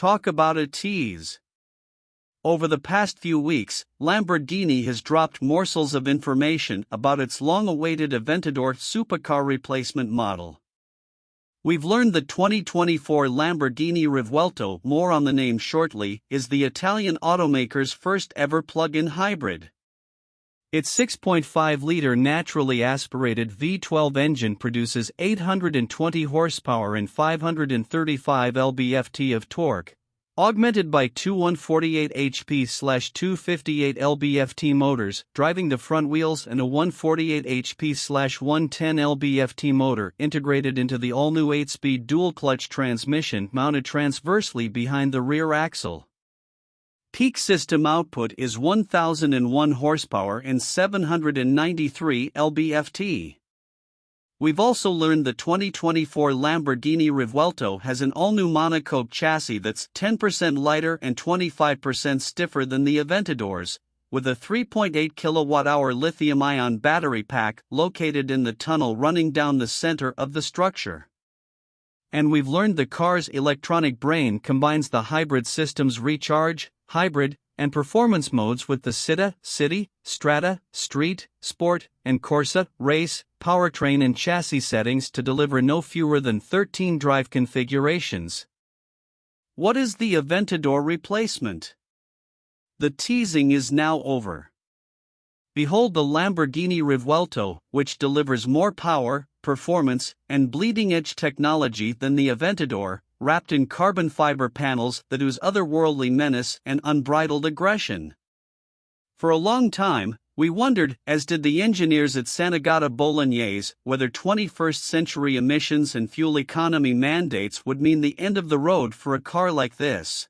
Talk about a tease. Over the past few weeks, Lamborghini has dropped morsels of information about its long-awaited Aventador supercar replacement model. We've learned the 2024 Lamborghini Revuelto, more on the name shortly, is the Italian automaker's first-ever plug-in hybrid. Its 6.5-liter naturally aspirated V12 engine produces 820 horsepower and 535 lb-ft of torque, augmented by two 148 HP/258 lb-ft motors driving the front wheels and a 148 HP/110 lb-ft motor integrated into the all-new 8-speed dual-clutch transmission mounted transversely behind the rear axle. Peak system output is 1,001 horsepower and 793 lb-ft. We've also learned the 2024 Lamborghini Revuelto has an all-new monocoque chassis that's 10% lighter and 25% stiffer than the Aventador's, with a 3.8 kWh lithium-ion battery pack located in the tunnel running down the center of the structure. And we've learned the car's electronic brain combines the hybrid system's recharge, hybrid, and performance modes with the City, Strata, Street, Sport, and Corsa, Race, powertrain and chassis settings to deliver no fewer than 13 drive configurations. What is the Aventador replacement? The teasing is now over. Behold the Lamborghini Revuelto, which delivers more power, performance, and bleeding-edge technology than the Aventador, wrapped in carbon fiber panels that ooze otherworldly menace and unbridled aggression. For a long time, we wondered, as did the engineers at Sant'Agata Bolognese, whether 21st-century emissions and fuel economy mandates would mean the end of the road for a car like this.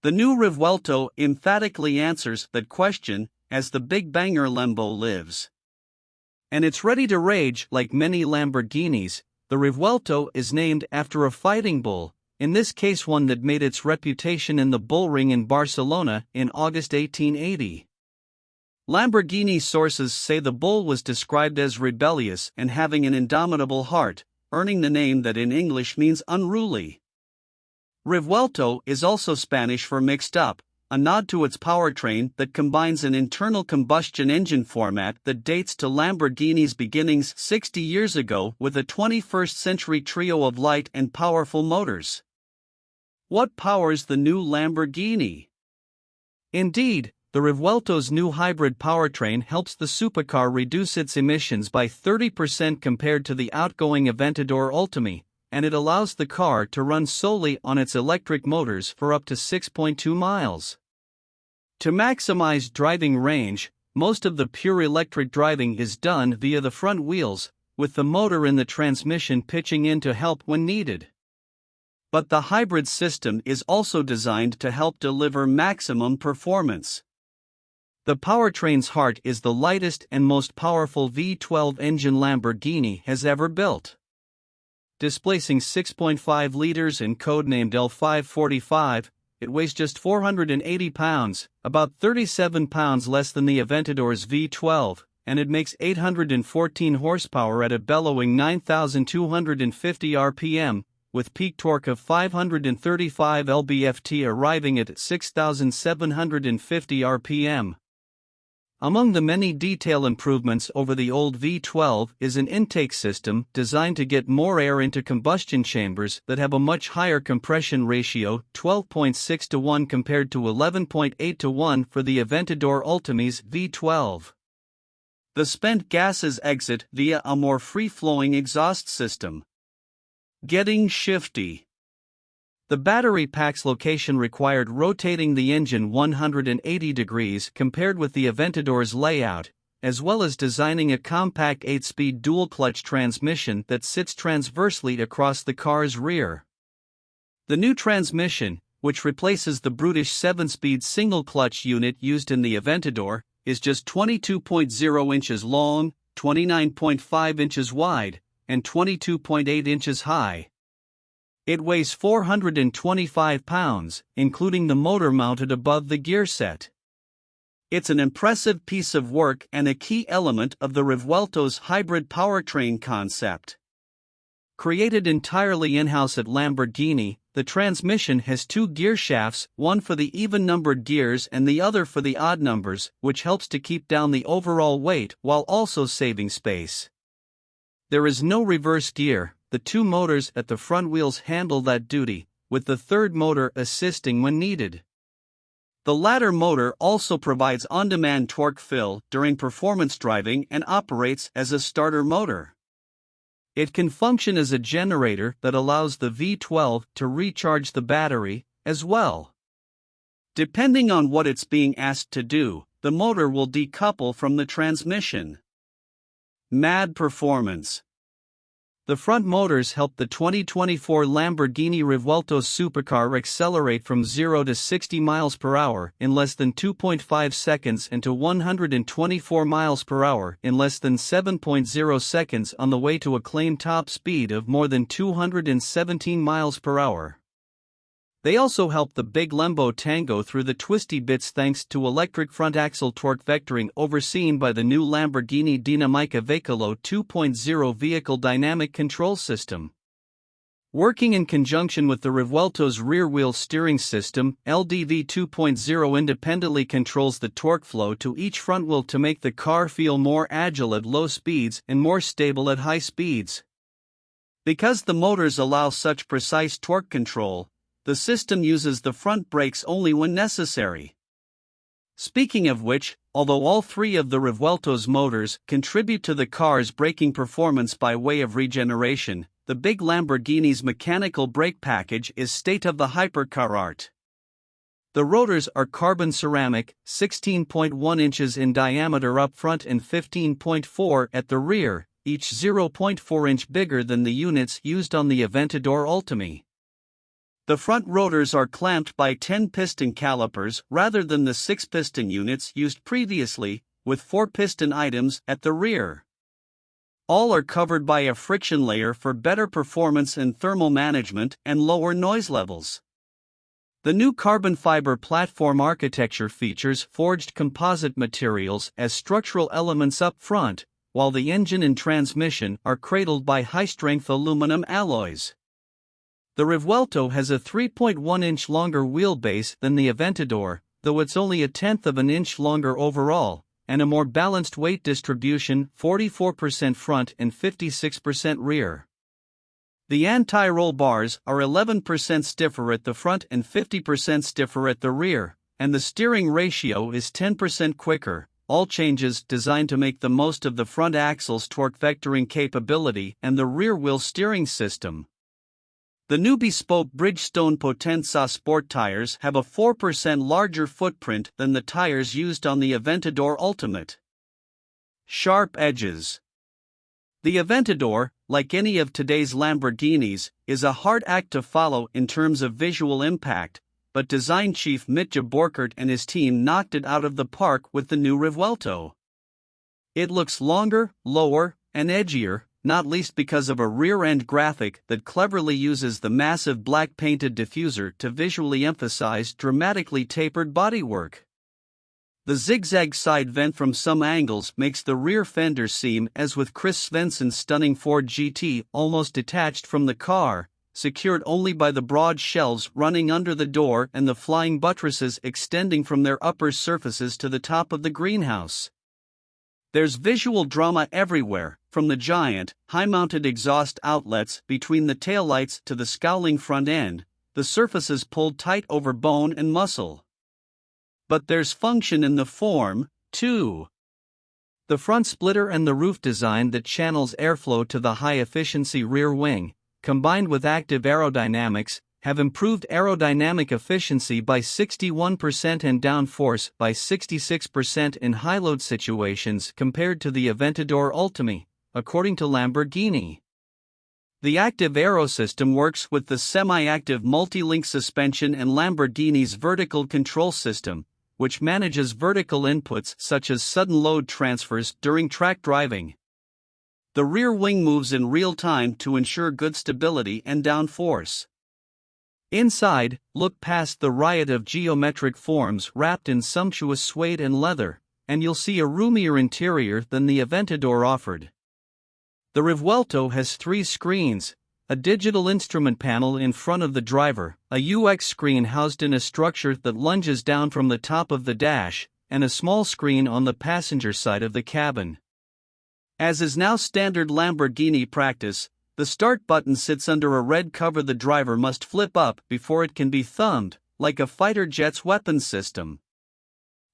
The new Revuelto emphatically answers that question, as the big banger Lambo lives. And it's ready to rage. Like many Lamborghinis, the Revuelto is named after a fighting bull, in this case one that made its reputation in the bull ring in Barcelona in August 1880. Lamborghini sources say the bull was described as rebellious and having an indomitable heart, earning the name that in English means unruly. Revuelto is also Spanish for mixed up, a nod to its powertrain that combines an internal combustion engine format that dates to Lamborghini's beginnings 60 years ago with a 21st-century trio of light and powerful motors. What powers the new Lamborghini? Indeed, the Revuelto's new hybrid powertrain helps the supercar reduce its emissions by 30% compared to the outgoing Aventador Ultimi, and it allows the car to run solely on its electric motors for up to 6.2 miles. To maximize driving range, most of the pure electric driving is done via the front wheels, with the motor in the transmission pitching in to help when needed. But the hybrid system is also designed to help deliver maximum performance. The powertrain's heart is the lightest and most powerful V12 engine Lamborghini has ever built. Displacing 6.5 liters and codenamed L545, it weighs just 480 pounds, about 37 pounds less than the Aventador's V12, and it makes 814 horsepower at a bellowing 9,250 RPM, with peak torque of 535 lb-ft arriving at 6,750 RPM. Among the many detail improvements over the old V12 is an intake system designed to get more air into combustion chambers that have a much higher compression ratio, 12.6 to 1 compared to 11.8 to 1 for the Aventador Ultimi's V12. The spent gases exit via a more free-flowing exhaust system. Getting shifty. The battery pack's location required rotating the engine 180 degrees compared with the Aventador's layout, as well as designing a compact 8-speed dual-clutch transmission that sits transversely across the car's rear. The new transmission, which replaces the brutish 7-speed single-clutch unit used in the Aventador, is just 22.0 inches long, 29.5 inches wide, and 22.8 inches high. It weighs 425 pounds, including the motor mounted above the gear set. It's an impressive piece of work and a key element of the Revuelto's hybrid powertrain concept. Created entirely in-house at Lamborghini, the transmission has two gear shafts, one for the even-numbered gears and the other for the odd numbers, which helps to keep down the overall weight while also saving space. There is no reverse gear, the two motors at the front wheels handle that duty, with the third motor assisting when needed. The latter motor also provides on-demand torque fill during performance driving and operates as a starter motor. It can function as a generator that allows the V12 to recharge the battery, as well. Depending on what it's being asked to do, the motor will decouple from the transmission. Mad performance. The front motors help the 2024 Lamborghini Revuelto supercar accelerate from 0 to 60 miles per hour in less than 2.5 seconds and to 124 miles per hour in less than 7.0 seconds on the way to a claimed top speed of more than 217 miles per hour. They also help the big Lambo tango through the twisty bits thanks to electric front axle torque vectoring overseen by the new Lamborghini Dinamica Veicolo 2.0 vehicle dynamic control system. Working in conjunction with the Revuelto's rear-wheel steering system, LDV 2.0 independently controls the torque flow to each front wheel to make the car feel more agile at low speeds and more stable at high speeds. Because the motors allow such precise torque control, the system uses the front brakes only when necessary. Speaking of which, although all three of the Revuelto's motors contribute to the car's braking performance by way of regeneration, the big Lamborghini's mechanical brake package is state of the hypercar art. The rotors are carbon ceramic, 16.1 inches in diameter up front and 15.4 at the rear, each 0.4 inch bigger than the units used on the Aventador Ultimi. The front rotors are clamped by 10-piston calipers rather than the 6-piston units used previously, with 4-piston items at the rear. All are covered by a friction layer for better performance and thermal management and lower noise levels. The new carbon fiber platform architecture features forged composite materials as structural elements up front, while the engine and transmission are cradled by high-strength aluminum alloys. The Revuelto has a 3.1-inch longer wheelbase than the Aventador, though it's only a tenth of an inch longer overall, and a more balanced weight distribution, 44% front and 56% rear. The anti-roll bars are 11% stiffer at the front and 50% stiffer at the rear, and the steering ratio is 10% quicker, all changes designed to make the most of the front axle's torque vectoring capability and the rear-wheel steering system. The new bespoke Bridgestone Potenza Sport tires have a 4% larger footprint than the tires used on the Aventador Ultimate. Sharp edges. The Aventador, like any of today's Lamborghinis, is a hard act to follow in terms of visual impact, but design chief Mitja Borkert and his team knocked it out of the park with the new Revuelto. It looks longer, lower, and edgier, not least because of a rear-end graphic that cleverly uses the massive black painted diffuser to visually emphasize dramatically tapered bodywork. The zigzag side vent from some angles makes the rear fender seem, as with Chris Svensson's stunning Ford GT, almost detached from the car, secured only by the broad shelves running under the door and the flying buttresses extending from their upper surfaces to the top of the greenhouse. There's visual drama everywhere, from the giant, high-mounted exhaust outlets between the taillights to the scowling front end, the surfaces pulled tight over bone and muscle. But there's function in the form, too. The front splitter and the roof design that channels airflow to the high-efficiency rear wing, combined with active aerodynamics, have improved aerodynamic efficiency by 61% and downforce by 66% in high-load situations compared to the Aventador Ultimi, according to Lamborghini. The active aero system works with the semi-active multi-link suspension and Lamborghini's vertical control system, which manages vertical inputs such as sudden load transfers during track driving. The rear wing moves in real time to ensure good stability and downforce. Inside, look past the riot of geometric forms wrapped in sumptuous suede and leather, and you'll see a roomier interior than the Aventador offered. The Revuelto has 3 screens, a digital instrument panel in front of the driver, a UX screen housed in a structure that lunges down from the top of the dash, and a small screen on the passenger side of the cabin. As is now standard Lamborghini practice, the start button sits under a red cover the driver must flip up before it can be thumbed, like a fighter jet's weapons system.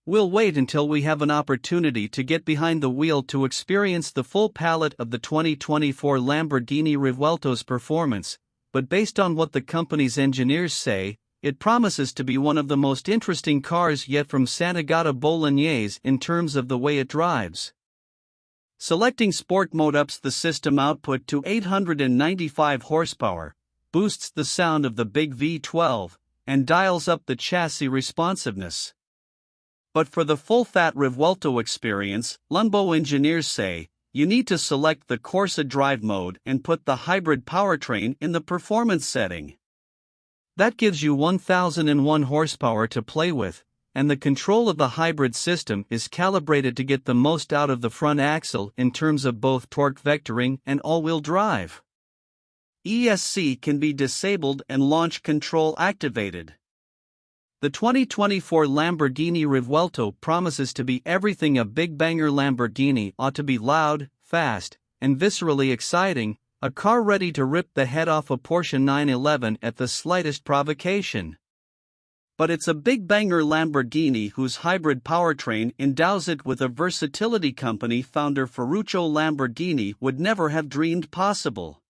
We'll wait until we have an opportunity to get behind the wheel to experience the full palette of the 2024 Lamborghini Revuelto's performance, but based on what the company's engineers say, it promises to be one of the most interesting cars yet from Sant'Agata Bolognese in terms of the way it drives. Selecting Sport Mode ups the system output to 895 horsepower, boosts the sound of the big V12, and dials up the chassis responsiveness. But for the full-fat Revuelto experience, Lambo engineers say, you need to select the Corsa drive mode and put the hybrid powertrain in the performance setting. That gives you 1001 horsepower to play with, and the control of the hybrid system is calibrated to get the most out of the front axle in terms of both torque vectoring and all-wheel drive. ESC can be disabled and launch control activated. The 2024 Lamborghini Revuelto promises to be everything a big banger Lamborghini ought to be: loud, fast, and viscerally exciting, a car ready to rip the head off a Porsche 911 at the slightest provocation. But it's a big banger Lamborghini whose hybrid powertrain endows it with a versatility company founder Ferruccio Lamborghini would never have dreamed possible.